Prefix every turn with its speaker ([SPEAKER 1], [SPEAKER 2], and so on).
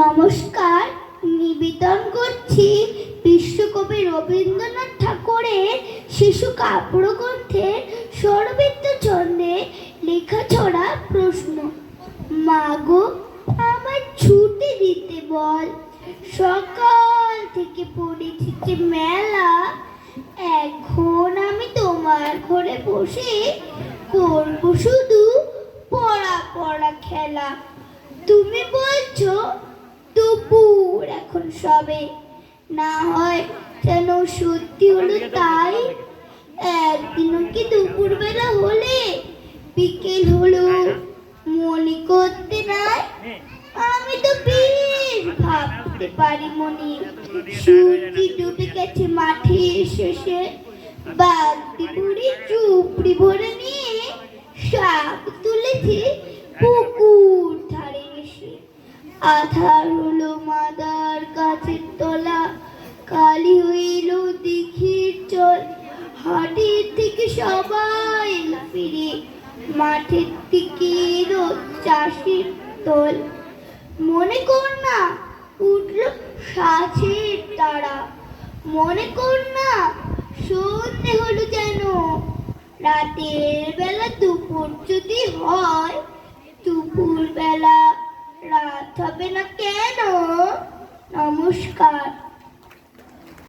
[SPEAKER 1] নমস্কার নিবেদন করছি বিশ্বকবি রবীন্দ্রনাথ ঠাকুরের শিশু কাব্যগ্রন্থের শরদিন্দু ছন্দে লেখা ছড়া প্রশ্ন। মাগো আমার ছুটি দিতে বল, সকাল থেকে পড়েছি যে মেলা, এখন আমি তোমার ঘরে বসে করবো শুধু পড়া পড়া খেলা। তুমি বলছো দুপুর এখন সবে, না হয় যেন সত্যি হলো তাই। একদিনও কি দুপুর বেলা হলে বিকেল হলো মনে করতে নাই? আমি তো বেশ ভাবতে পারি মনে, সূর্য ডুবে গেছে মাঠের শেষে, বালতি করে চুপড়ি ভরে নিয়ে শাক তুলেছে পুকুর ধারে এসে। আধার হলো মাদার গাছের তলা, কালি হইল দিঘির জল, হাটের থেকে সবাই ফিরে, মাঠের দিকে চাষের দল। মনে কর না উঠল সাঁঝের তারা, মনে কর না সন্ধে হলো যেন, রাতের বেলা দুপুর যদি হয়, দুপুর বেলা রাত হবে না কেন? নমস্কার।